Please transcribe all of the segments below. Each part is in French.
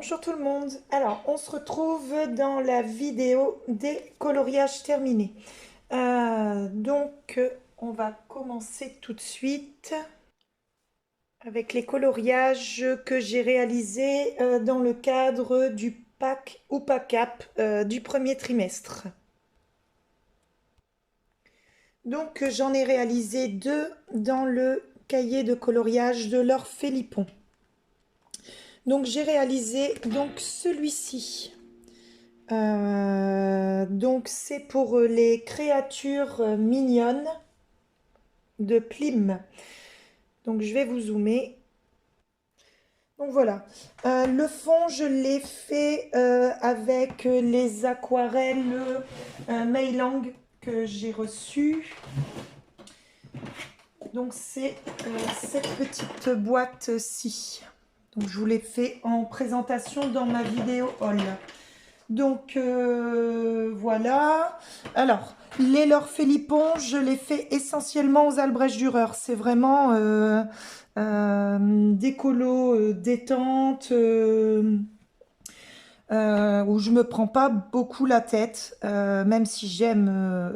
Bonjour tout le monde. Alors, on se retrouve dans la vidéo des coloriages terminés. On va commencer tout de suite avec les coloriages que j'ai réalisés dans le cadre du pack ou PACAP du premier trimestre. Donc, j'en ai réalisé deux dans le cahier de coloriage de Laure Philippon. Donc, j'ai réalisé celui-ci. Donc c'est pour les créatures mignonnes de Plim. Donc je vais vous zoomer. Donc voilà. Le fond, je l'ai fait avec les aquarelles Meilang que j'ai reçues. Donc c'est cette petite boîte-ci. Donc je vous l'ai fait en présentation dans ma vidéo haul. Donc voilà. Alors, les Laure Philippon, je les fais essentiellement aux Albrecht Dürer. C'est vraiment des colos détente où je me prends pas beaucoup la tête, même si j'aime,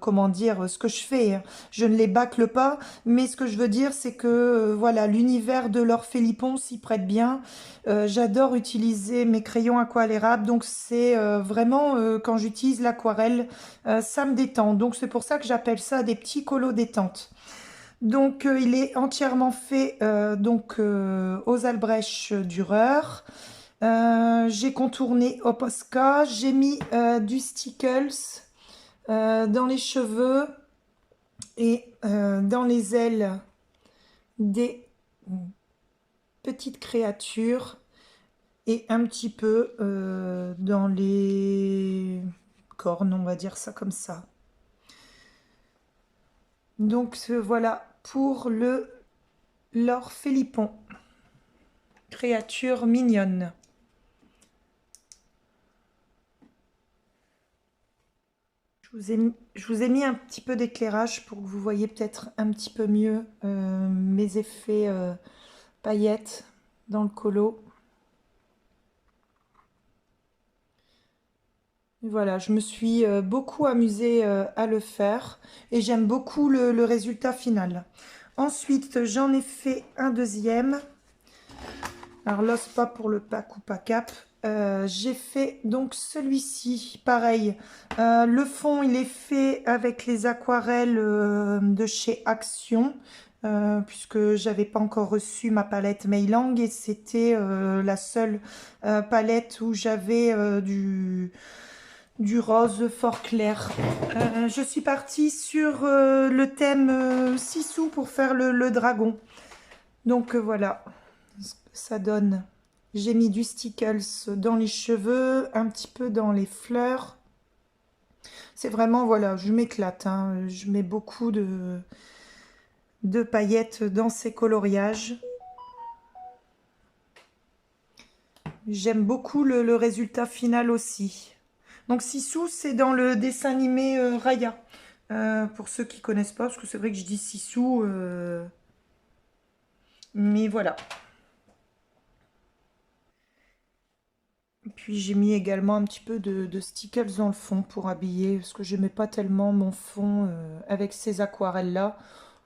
comment dire, ce que je fais, hein. Je ne les bâcle pas, mais ce que je veux dire, c'est que voilà, l'univers de Laure Philippon s'y prête bien. J'adore utiliser mes crayons aquarérables, donc c'est vraiment quand j'utilise l'aquarelle, ça me détend. Donc c'est pour ça que j'appelle ça des petits colos détente. Donc il est entièrement fait aux Albrecht Dürer. J'ai contourné au Posca, j'ai mis du Stickles dans les cheveux et dans les ailes des petites créatures et un petit peu dans les cornes, on va dire ça comme ça. Donc voilà pour le Laure Philippon, créature mignonne. Je vous ai mis un petit peu d'éclairage pour que vous voyez peut-être un petit peu mieux mes effets paillettes dans le colo. Voilà, je me suis beaucoup amusée à le faire et j'aime beaucoup le résultat final. Ensuite, j'en ai fait un deuxième. Alors, l'os pas pour le pack ou PACAP. J'ai fait donc celui-ci, pareil. Le fond, il est fait avec les aquarelles de chez Action, puisque j'avais pas encore reçu ma palette Meilang et c'était la seule palette où j'avais du rose fort clair. Je suis partie sur le thème Sissou pour faire le dragon. Donc voilà ce que ça donne. J'ai mis du Stickles dans les cheveux, un petit peu dans les fleurs. C'est vraiment, voilà, je m'éclate, hein. Je mets beaucoup de paillettes dans ces coloriages. J'aime beaucoup le résultat final aussi. Donc Sissou, c'est dans le dessin animé Raya. Pour ceux qui connaissent pas, parce que c'est vrai que je dis Sissou, mais voilà. Et puis j'ai mis également un petit peu de stickers dans le fond pour habiller, parce que je n'aimais pas tellement mon fond avec ces aquarelles-là.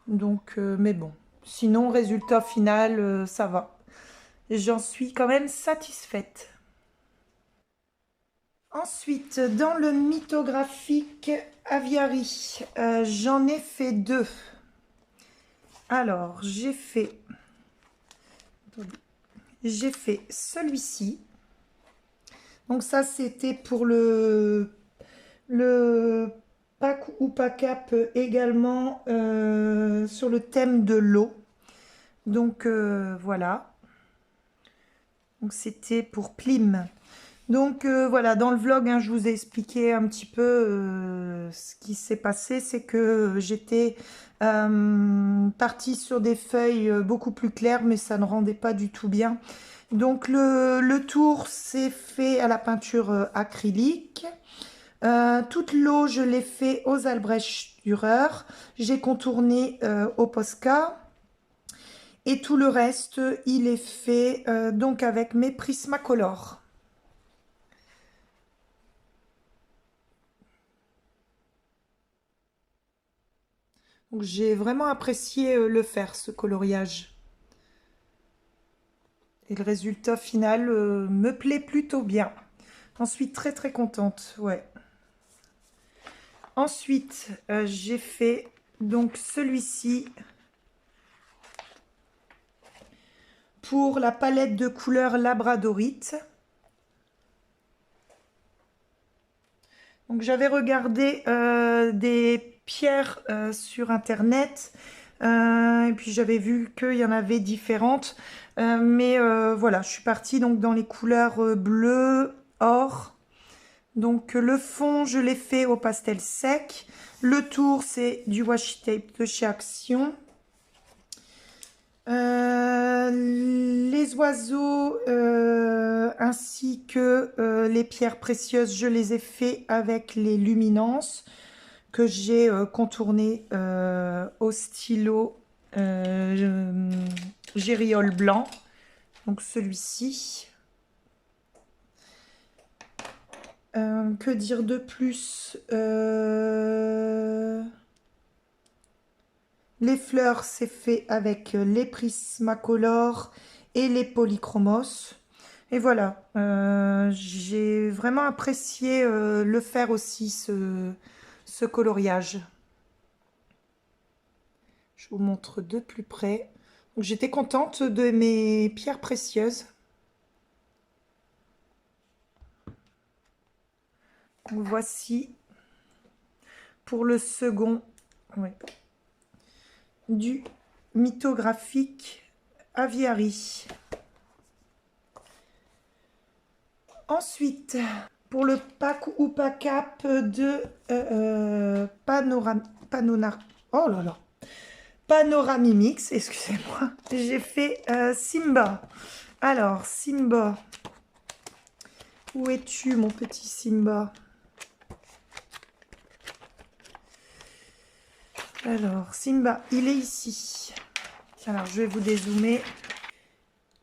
Donc, mais bon. Sinon, résultat final, ça va. J'en suis quand même satisfaite. Ensuite, dans le mythographique Aviary, j'en ai fait deux. Alors, j'ai fait celui-ci. Donc ça, c'était pour le pack ou PACAP également sur le thème de l'eau. Donc voilà. Donc c'était pour Plim. Donc voilà, dans le vlog, hein, je vous ai expliqué un petit peu ce qui s'est passé. C'est que j'étais partie sur des feuilles beaucoup plus claires, mais ça ne rendait pas du tout bien. Donc le tour s'est fait à la peinture acrylique. Toute l'eau, je l'ai fait aux Albrecht Dürer. J'ai contourné au Posca. Et tout le reste, il est fait donc avec mes Prismacolor. Donc j'ai vraiment apprécié le faire, ce coloriage. Et le résultat final me plaît plutôt bien. J'en suis très très contente, ouais. Ensuite, j'ai fait donc celui-ci pour la palette de couleurs Labradorite. Donc j'avais regardé des pierres sur internet et puis j'avais vu qu'il y en avait différentes. Mais voilà, je suis partie donc dans les couleurs bleu, or. Donc le fond, je l'ai fait au pastel sec. Le tour, c'est du washi tape de chez Action. Les oiseaux ainsi que les pierres précieuses, je les ai fait avec les luminances que j'ai contournées au stylo Gériole blanc. Donc celui-ci. Que dire de plus Les fleurs, c'est fait avec les Prismacolor et les Polychromos. Et voilà, j'ai vraiment apprécié le faire aussi, ce coloriage. Je vous montre de plus près. Donc, j'étais contente de mes pierres précieuses. Donc, voici pour le second. Ouais. Du mythographique Aviary. Ensuite, pour le pack ou pack-up de oh là là, Panoramimix, excusez-moi, j'ai fait Simba. Alors, Simba, où es-tu mon petit Simba? Alors, Simba, il est ici. Alors, je vais vous dézoomer.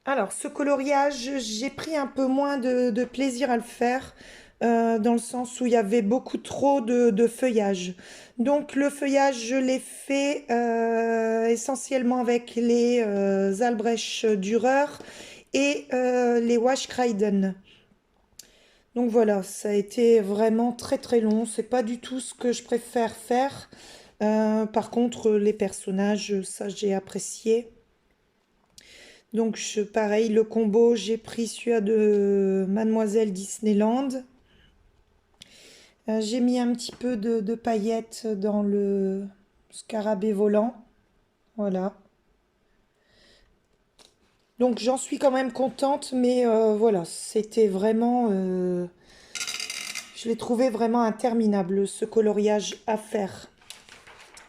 Alors, ce coloriage, j'ai pris un peu moins de plaisir à le faire, dans le sens où il y avait beaucoup trop de feuillage. Donc, le feuillage, je l'ai fait essentiellement avec les Albrecht Dürer et les Wash Kreiden. Donc voilà, ça a été vraiment très très long. C'est pas du tout ce que je préfère faire. Par contre, les personnages, ça j'ai apprécié. Donc pareil, le combo, j'ai pris celui de Mademoiselle Disneyland. J'ai mis un petit peu de paillettes dans le scarabée volant. Voilà. Donc j'en suis quand même contente, mais voilà, c'était vraiment... je l'ai trouvé vraiment interminable, ce coloriage à faire.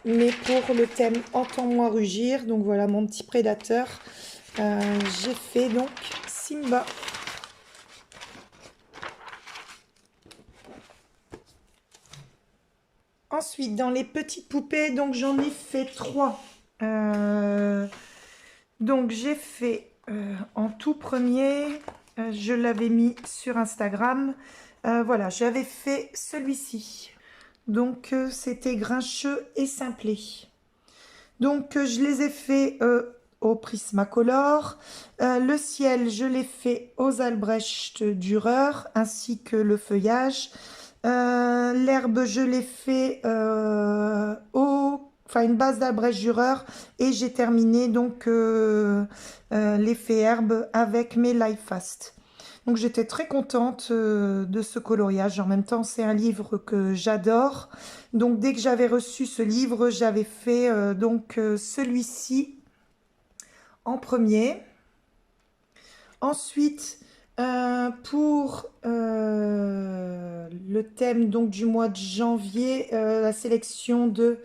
Mais pour le thème Entends-moi rugir, donc voilà mon petit prédateur, j'ai fait donc Simba. Ensuite, dans les petites poupées, donc j'en ai fait 3. Donc j'ai fait en tout premier, je l'avais mis sur Instagram. Voilà, j'avais fait celui-ci. Donc c'était Grincheux et Simplet. Donc je les ai fait au Prismacolor. Le ciel, je l'ai fait aux Albrecht Dürer, ainsi que le feuillage. L'herbe, je l'ai fait une base d'Albrecht Dürer, et j'ai terminé donc l'effet herbe avec mes Life Fast. Donc j'étais très contente de ce coloriage. En même temps, c'est un livre que j'adore. Donc dès que j'avais reçu ce livre, j'avais fait celui-ci en premier. Ensuite, pour le thème donc du mois de janvier, la sélection de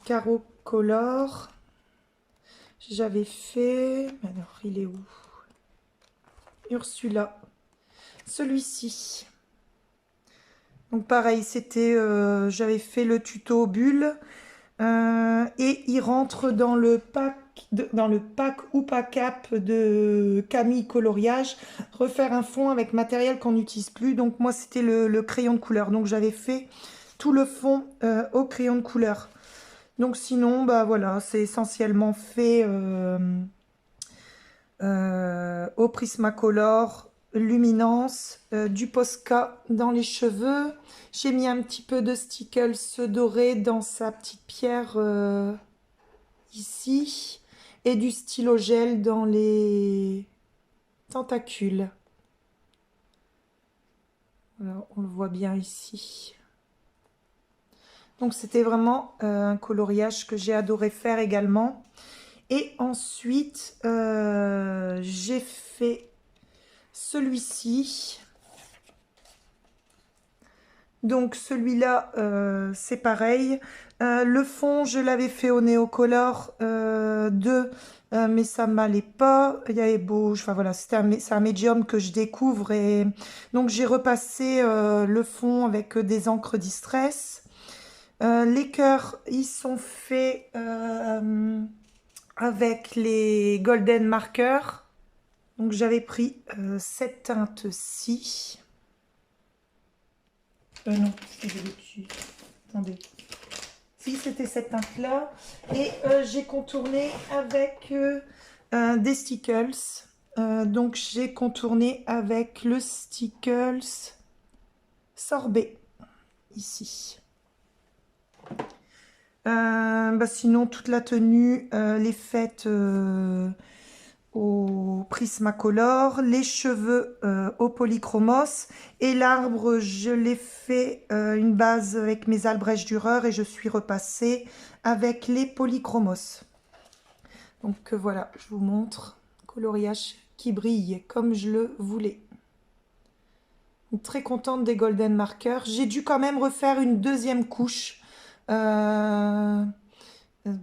Caro Color, j'avais fait... Alors, il est où? Ursula. Celui-ci. Donc pareil, c'était, j'avais fait le tuto bulle. Et il rentre dans le pack, ou pack up de Camille Coloriage, refaire un fond avec matériel qu'on n'utilise plus. Donc moi c'était le crayon de couleur, donc j'avais fait tout le fond au crayon de couleur. Donc sinon bah voilà, c'est essentiellement fait au Prismacolor, luminance, du Posca dans les cheveux. J'ai mis un petit peu de Stickles doré dans sa petite pierre ici, et du stylo gel dans les tentacules. Voilà, on le voit bien ici. Donc c'était vraiment un coloriage que j'ai adoré faire également. Et ensuite, j'ai fait celui-ci. Donc celui-là, c'est pareil. Le fond, je l'avais fait au Neocolor 2, mais ça m'allait pas. Il y avait beau, enfin voilà, c'est un médium que je découvre. Et donc j'ai repassé le fond avec des encres Distress. Les cœurs, ils sont faits avec les Golden Markers. Donc j'avais pris cette teinte-ci. Non, c'était dessus. Attendez. Si, c'était cette teinte-là. Et j'ai contourné avec des Stickles. Donc j'ai contourné avec le Stickles sorbet, ici. Bah sinon, toute la tenue, les faites au Prismacolor, les cheveux au Polychromos, et l'arbre, je l'ai fait une base avec mes Albrecht Dürer et je suis repassée avec les Polychromos. Donc voilà, je vous montre, coloriage qui brille comme je le voulais. Très contente des Golden Markers. J'ai dû quand même refaire une deuxième couche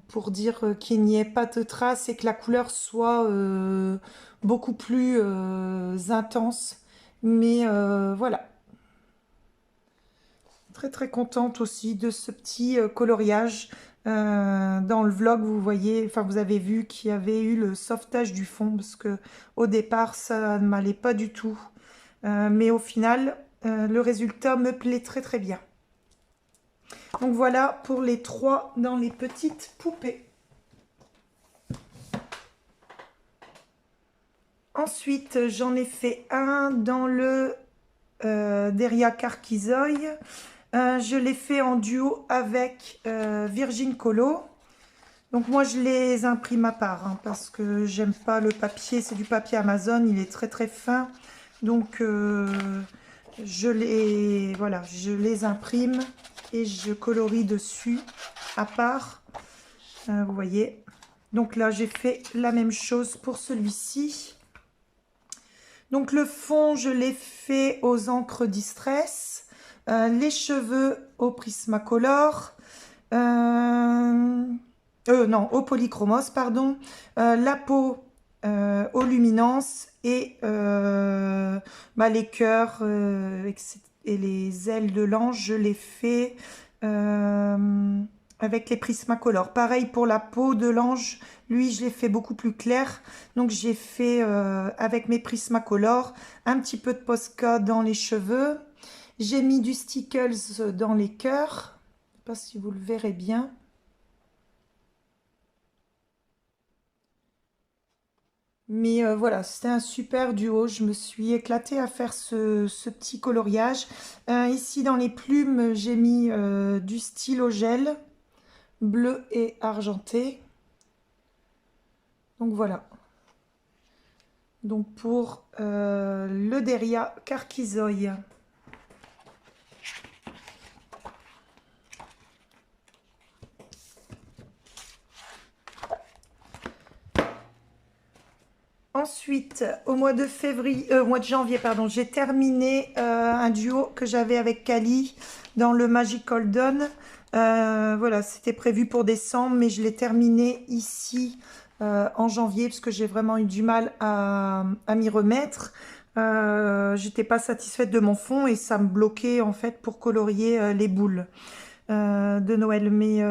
pour dire qu'il n'y ait pas de traces et que la couleur soit beaucoup plus intense. Mais voilà. Très très contente aussi de ce petit coloriage. Dans le vlog, vous voyez, enfin vous avez vu qu'il y avait eu le sauvetage du fond parce que au départ ça ne m'allait pas du tout. Mais au final, le résultat me plaît très très bien. Donc voilà pour les 3 dans les petites poupées. Ensuite, j'en ai fait un dans le Deria Carquizoy. Je l'ai fait en duo avec Virgin Colo. Donc moi, je les imprime à part hein, parce que j'aime pas le papier. C'est du papier Amazon, il est très très fin. Donc voilà, je les imprime et je colorie dessus à part. Vous voyez. Donc là, j'ai fait la même chose pour celui-ci. Donc le fond, je l'ai fait aux encres Distress. Les cheveux au Prismacolor. Non, au Polychromos, pardon. La peau aux luminances et les cœurs et les ailes de l'ange, je les fais avec les Prismacolor. Pareil pour la peau de l'ange, lui je l'ai fait beaucoup plus clair. Donc j'ai fait avec mes Prismacolor un petit peu de Posca dans les cheveux. J'ai mis du Stickles dans les cœurs. Je ne sais pas si vous le verrez bien. Mais voilà, c'était un super duo. Je me suis éclatée à faire ce petit coloriage. Ici, dans les plumes, j'ai mis du stylo gel bleu et argenté. Donc voilà. Donc pour le Deria Carquizoy. Ensuite, au mois de janvier, pardon, j'ai terminé un duo que j'avais avec Kali dans le Magical Dawn. Voilà, c'était prévu pour décembre, mais je l'ai terminé ici en janvier parce que j'ai vraiment eu du mal à m'y remettre. J'étais pas satisfaite de mon fond et ça me bloquait en fait pour colorier les boules de Noël. Mais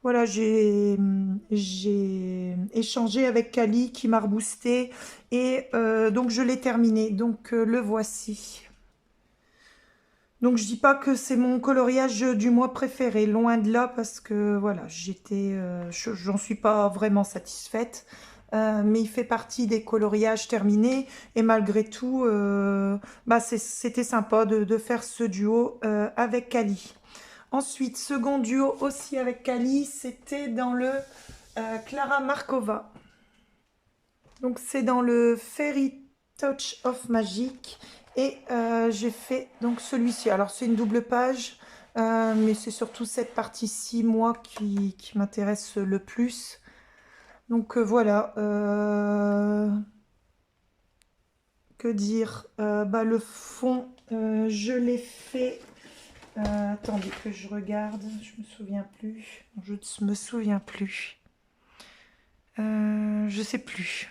Voilà, j'ai échangé avec Kali qui m'a reboosté et donc je l'ai terminé. Donc le voici. Donc je dis pas que c'est mon coloriage du mois préféré, loin de là parce que voilà, j'en suis pas vraiment satisfaite. Mais il fait partie des coloriages terminés et malgré tout, bah c'était sympa de faire ce duo avec Kali. Ensuite, second duo aussi avec Kali, c'était dans le Clara Markova. Donc c'est dans le Fairy Touch of Magic et j'ai fait donc celui-ci. Alors c'est une double page, mais c'est surtout cette partie-ci, moi, qui m'intéresse le plus. Donc voilà, que dire? Bah, le fond, je l'ai fait. Attendez que je regarde, je me souviens plus. Je ne me souviens plus. Je sais plus.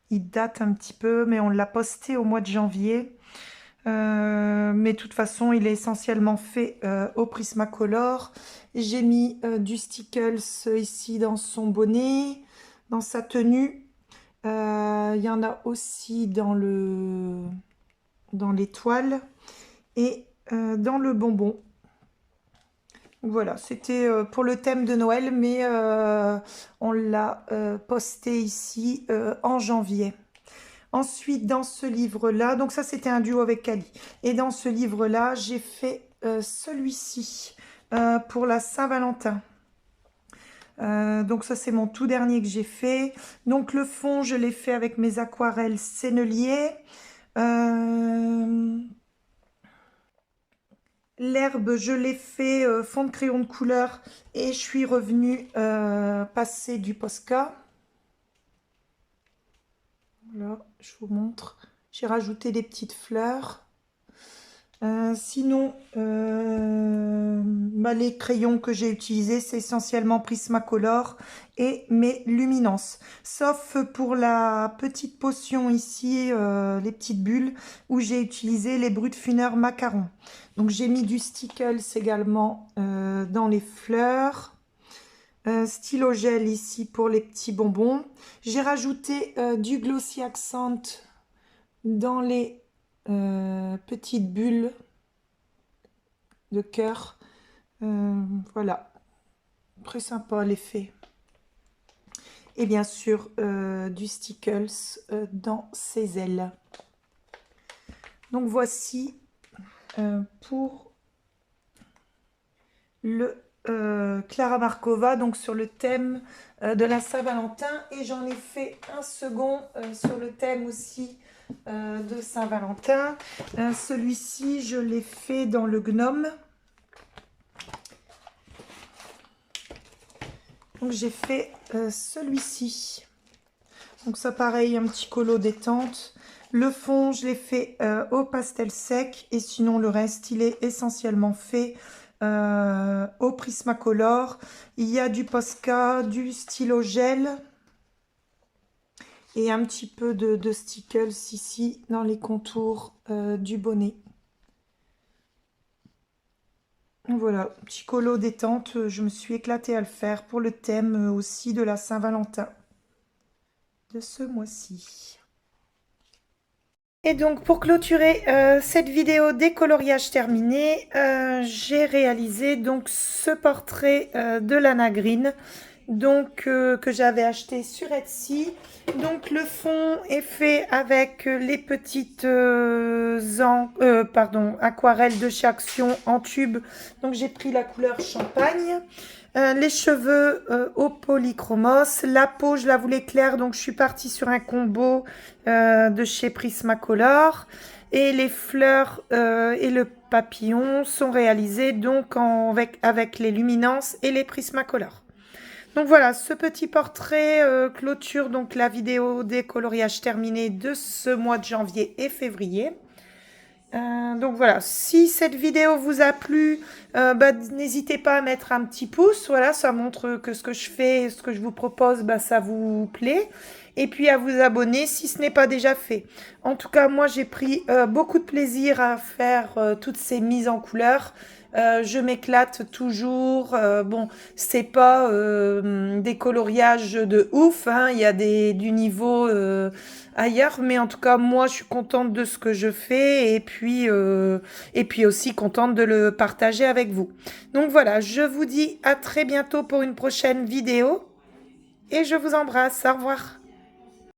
Il date un petit peu, mais on l'a posté au mois de janvier. Mais de toute façon, il est essentiellement fait au Prismacolor. J'ai mis du Stickles ici dans son bonnet, dans sa tenue. Il y en a aussi dans l'étoile et dans le bonbon. Voilà, c'était pour le thème de Noël, mais on l'a posté ici en janvier. Ensuite, dans ce livre-là, donc ça c'était un duo avec Kali. Et dans ce livre-là, j'ai fait celui-ci pour la Saint-Valentin. Donc ça c'est mon tout dernier que j'ai fait. Donc le fond, je l'ai fait avec mes aquarelles Sennelier. L'herbe, je l'ai fait fond de crayon de couleur et je suis revenue passer du Posca. Voilà, je vous montre. J'ai rajouté des petites fleurs. Sinon, les crayons que j'ai utilisés, c'est essentiellement Prismacolor et mes luminances. Sauf pour la petite potion ici, les petites bulles, où j'ai utilisé les Brutfuner macarons. Donc j'ai mis du Stickles également dans les fleurs. Stylo gel ici pour les petits bonbons. J'ai rajouté du Glossy Accent dans les petites bulles de cœur. Voilà, très sympa l'effet. Et bien sûr du Stickles dans ses ailes. Donc voici pour le Clara Markova, donc sur le thème de la Saint-Valentin, et j'en ai fait un second sur le thème aussi de Saint-Valentin. Celui-ci, je l'ai fait dans le gnome. Donc j'ai fait celui-ci. Donc ça pareil, un petit colo détente. Le fond, je l'ai fait au pastel sec, et sinon le reste, il est essentiellement fait au Prismacolor. Il y a du Posca, du stylo gel et un petit peu de Stickles ici dans les contours du bonnet. Voilà, petit colo détente, je me suis éclatée à le faire pour le thème aussi de la Saint-Valentin de ce mois-ci. Et donc pour clôturer cette vidéo des coloriages terminés, j'ai réalisé donc ce portrait de Lana Green, donc que j'avais acheté sur Etsy. Donc le fond est fait avec les petites aquarelles de chez Action en tube. Donc j'ai pris la couleur champagne. Les cheveux au polychromos. La peau, je la voulais claire, donc je suis partie sur un combo de chez Prismacolor. Et les fleurs et le papillon sont réalisés donc avec les luminances et les Prismacolor. Donc voilà, ce petit portrait clôture donc la vidéo des coloriages terminés de ce mois de janvier et février. Donc voilà, si cette vidéo vous a plu, n'hésitez pas à mettre un petit pouce. Voilà, ça montre que ce que je fais, ce que je vous propose, ça vous plaît. et puis à vous abonner si ce n'est pas déjà fait. En tout cas, moi j'ai pris beaucoup de plaisir à faire toutes ces mises en couleur. Je m'éclate toujours. Bon, c'est pas des coloriages de ouf, hein. Il y a du niveau ailleurs, mais en tout cas, moi, je suis contente de ce que je fais et puis aussi contente de le partager avec vous. Donc voilà, je vous dis à très bientôt pour une prochaine vidéo et je vous embrasse. Au revoir.